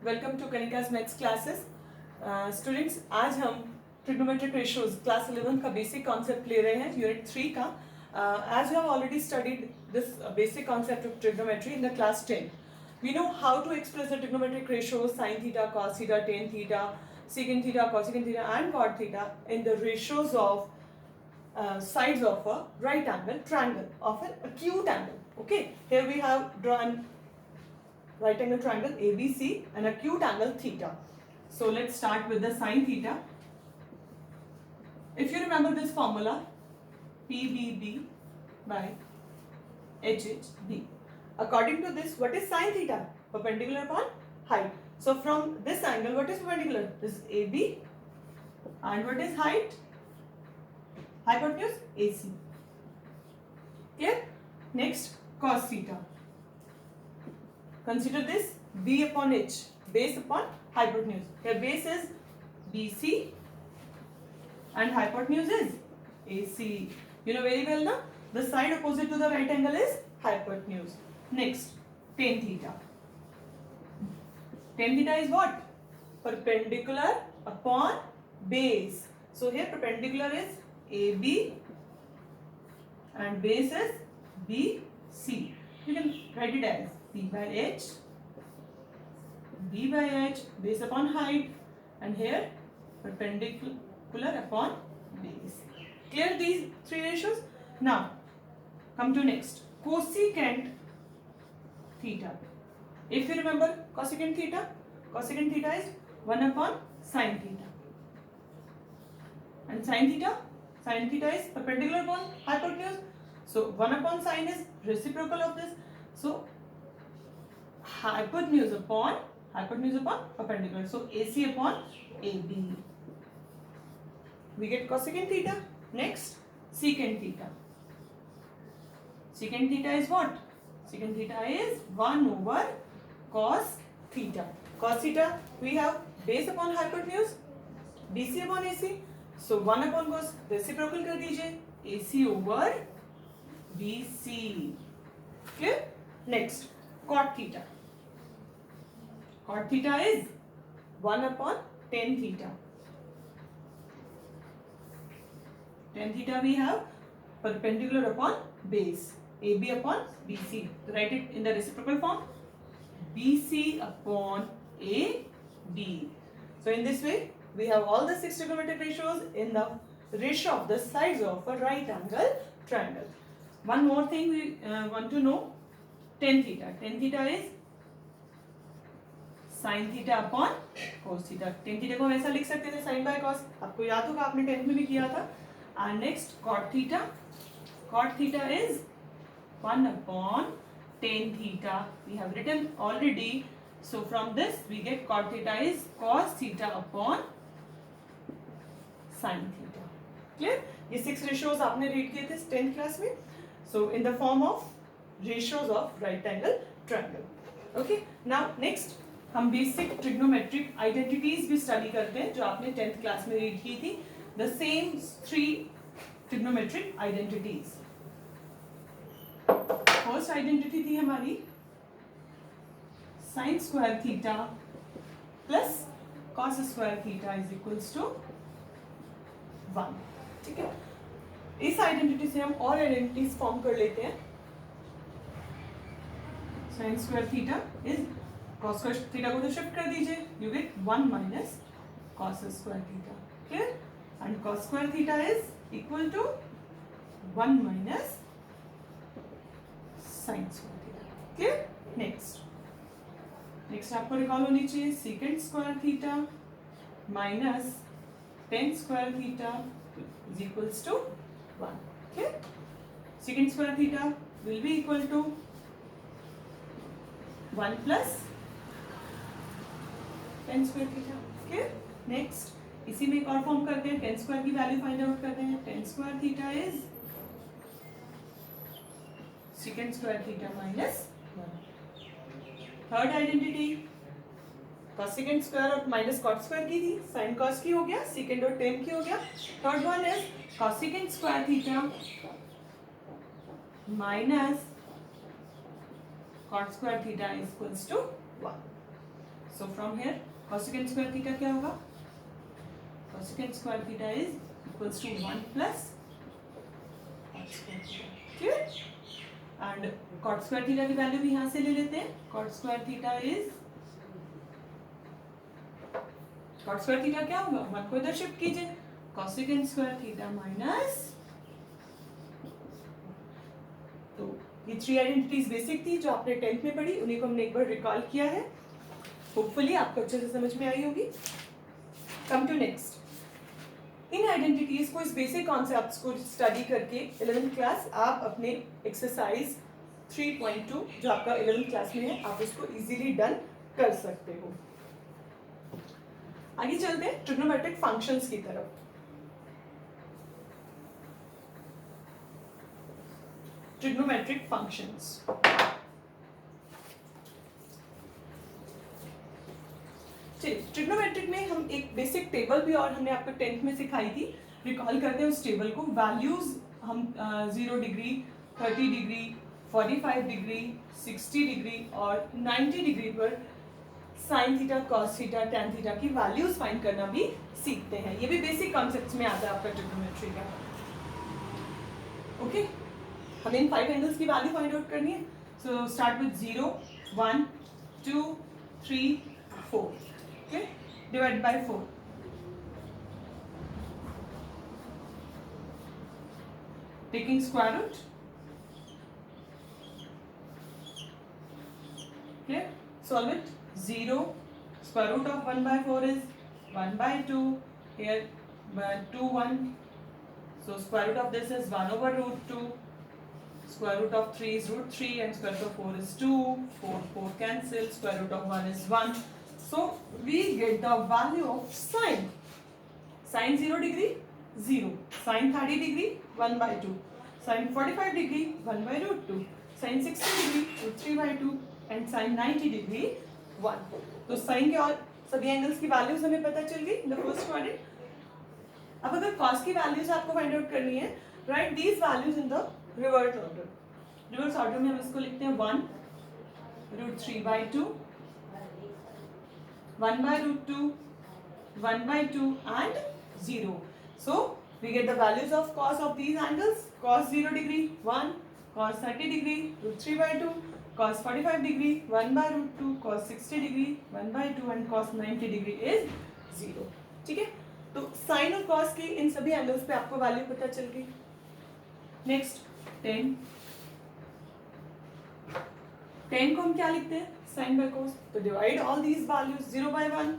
Welcome to Kanika's maths classes. Students, आज हम trigonometric ratios class 11 का बेसिक कॉन्सेप्ट ले रहे हैं, यूनिट 3 का। As you have already studied this basic concept of trigonometry in the class 10, we know how to express the trigonometric ratios sin theta, cos theta, tan theta, secant theta, cosecant theta and cot theta in the ratios of sides of a right angle triangle, of an acute angle. Okay, here we have drawn right angle triangle ABC and acute angle theta. So let's start with the sin theta. If you remember this formula, PBB by HHB. According to this, what is sin theta? Perpendicular upon height. So from this angle, what is perpendicular? This is AB. And what is height? Hypotenuse AC. Clear? Next, cos theta. Consider this B upon H, base upon hypotenuse. Here base is BC and hypotenuse is AC. You know very well now. The side opposite to the right angle is hypotenuse. Next, tan theta. Tan theta is what? Perpendicular upon base. So here perpendicular is AB and base is BC. You can write it as B by H, base upon height, and here perpendicular upon base. Clear these three ratios? Now, come to next, cosecant theta. If you remember cosecant theta is 1 upon sin theta. And sin theta is perpendicular upon hypotenuse. So 1 upon sin is reciprocal of this. So hypotenuse upon perpendicular. So AC upon AB. We get cosecant theta. Next, secant theta. Secant theta is what? Secant theta is 1 over cos theta. Cos theta, we have base upon hypotenuse, BC upon AC. So 1 upon cos, reciprocal कर दीजिए, AC over BC. Clear? Next, cot theta. Cot theta is 1 upon tan theta. Tan theta we have perpendicular upon base, AB upon BC. Write it in the reciprocal form, BC upon AB. So in this way, we have all the 6 trigonometric ratios in the ratio of the sides of a right angle triangle. One more thing we want to know, tan theta. Tan theta is sin theta upon cos theta. Tan theta को हम ऐसा लिख सकते थे sin by cos. आपको याद होगा आपने 10th में भी किया था. And next cot theta. Cot theta is 1 upon tan theta. We have written already. So from this we get cot theta is cos theta upon sin theta. Clear? ये 6 ratios आपने read किए थे 10th class में. So in the form of ratios of right angle triangle. Okay. Now next हम basic trigonometric identities भी study करते हैं जो आपने 10th क्लास में रीड की थी. The same 3 trigonometric identities. First identity थी हमारी sine square theta plus cos square theta is equals to 1. ठीक है, इस आइडेंटिटी से हम और आइडेंटिटीज फॉर्म कर लेते हैं. Sine square theta is cos square theta को तो शिफ्ट कर दीजिए, you get 1 minus cos square theta. Clear? And cos square theta is equal to 1 minus sin square theta. Clear? Next आपको रिकॉल होनी चाहिए secant square theta minus tan square theta is equals to 1. Clear? secant square theta will be equal to 1 plus tan square theta. Clear? Next इसी में एक और form करते हैं, tan square की वैल्यू फाइंड आउट करते हैं. tan square theta is secant square theta minus 1. Third identity cosecant square और माइनस cot स्क्वायर की थी, sin cos की हो गया, secant और tan की हो गया. Third one is cosecant square theta minus cot square theta is equals to 1. So from here cosecant square theta क्या होगा? Cosecant square theta is equals to 1 plus cot square theta. Clear? And cot square theta की value भी यहाँ से ले लेते हैं. Cot square theta क्या होगा? 1 को इधर शिफ्ट कीजिए. Cosecant square theta माइनस, तो ये 3 आइडेंटिटीज बेसिक थी जो आपने 10th में पढ़ी, उन्हीं को हमने एक बार रिकॉल किया है. होपफुली आपको अच्छे से समझ में आई होगी. Come to next. इन आइडेंटिटीज को, इस बेसिक कॉन्सेप्ट्स को स्टडी करके 11th क्लास आप अपने एक्सरसाइज 3.2 जो आपका 11th क्लास में है, आप उसको इजीली डन कर सकते हो. आगे चलते हैं ट्रिग्नोमेट्रिक फंक्शंस की तरफ. Trigonometric functions. ट्रिग्नोमेट्रिक में हम एक बेसिक टेबल भी और हमने आपको 10th में सिखाई थी, रिकॉल करते हैं उस टेबल को. वैल्यूज हम 0 डिग्री, 30 डिग्री, 45 डिग्री, 60 डिग्री और 90 डिग्री पर sine theta, cos theta, tan theta की वैल्यूज फाइंड करना भी सीखते हैं. ये भी बेसिक कॉन्सेप्ट्स में आता है आपका ट्रिग्नोमेट्री का. ओके, हमें इन 5 एंगल्स की वैल्यू फाइंड आउट करनी है. So start with 0, 1, 2, 3, 4. Okay, divided by 4. Taking square root. Okay, solve it. 0. Square root of 1 by 4 is 1 by 2. Here 2, 1. So square root of this is 1 over root 2. Square root of 3 is root 3 and square root of 4 is 2. 4 cancel. Square root of 1 is 1. So we get the value of sine. Sine 0 degree 0. Sine 30 degree 1 by 2. Sine 45 degree 1 by root 2. Sine 60 degree root 3 by 2 and sine 90 degree 1. तो sign के और सभी angles की values हमें पता चल गई in the first quadrant. अब अगर कॉस की वैल्यूज आपको फाइंड आउट करनी है, right these values in the reverse order. Reverse order में हम इसको लिखते हैं 1 root 3 by 2, 1 by root 2, 1 by 2 and 0. So we get the values of cos of these angles. Cos 0 degree 1, cos 30 degree root 3 by 2, cos 45 degree 1 by root 2, cos 60 degree 1 by 2 and cos 90 degree is 0. ठीक है, तो sign और cos की इन सभी angles पे आपको value पता चल गई. नेक्स्ट 10 को हम क्या लिखते हैं? Sine by cos. तो divide all these values. 0 by 1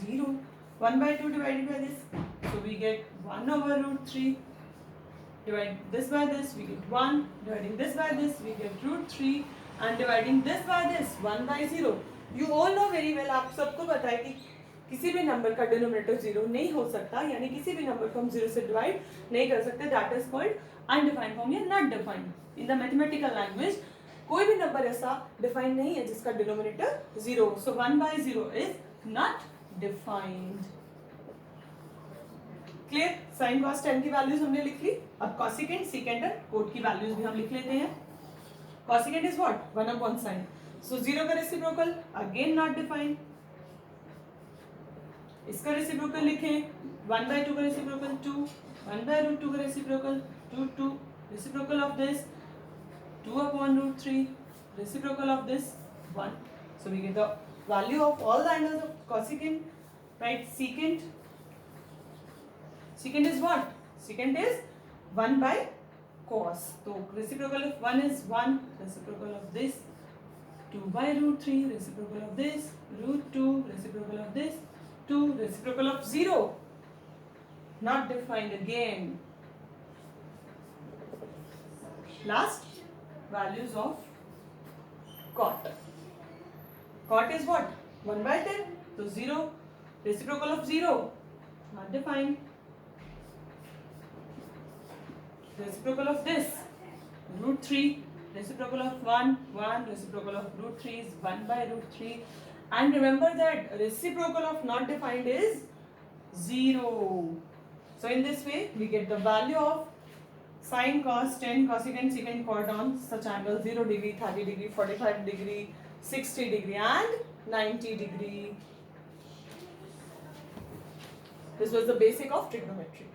0, 1 by 2 divided by this, so we get 1 over root 3. Divide this by this, we get 1. Dividing this by this, we get root 3. And dividing this by this, 1 by 0. You all know very well, आप सबको पता है कि किसी भी number का denominator 0 नहीं हो सकता, यानी किसी भी नंबर को हम 0 से डिवाइड नहीं कर सकते. That is called undefined form या not defined. In the mathematical language कोई भी नंबर ऐसा डिफाइंड नहीं है जिसका denominator 0. So 1 by 0 is not defined. Clear? Sine cos tan की वैल्यूज हमने लिख ली. अब कॉसिकेंट, सीकेंट और कोट की वैल्यूज भी हम लिख लेते हैं. Cosecant is what? 1 upon sine. So 0 का रेसिप्रोकल अगेन नॉट डिफाइंड. इसका रेसिप्रोकल लिखें. 1 by 2 का रेसिप्रोकल 2, 1 by root 2 का reciprocal 2, reciprocal of this 2 upon root 3, reciprocal of this 1. So we get the value of all the angles of cosecant, right? Secant is what? Secant is 1 by cos. So reciprocal of 1 is 1, reciprocal of this 2 by root 3, reciprocal of this root 2, reciprocal of this 2, reciprocal of 0 not defined again. Last, values of cot. Cot is what? 1 by 10. So 0, reciprocal of 0 not defined. Reciprocal of this root 3, reciprocal of 1, reciprocal of root 3 is 1 by root 3. And remember that reciprocal of not defined is 0. So in this way we get the value of sin, cos, tan, cosecant, secant, cot on such angles 0 degree, 30 degree, 45 degree, 60 degree and 90 degree. This was the basic of trigonometry.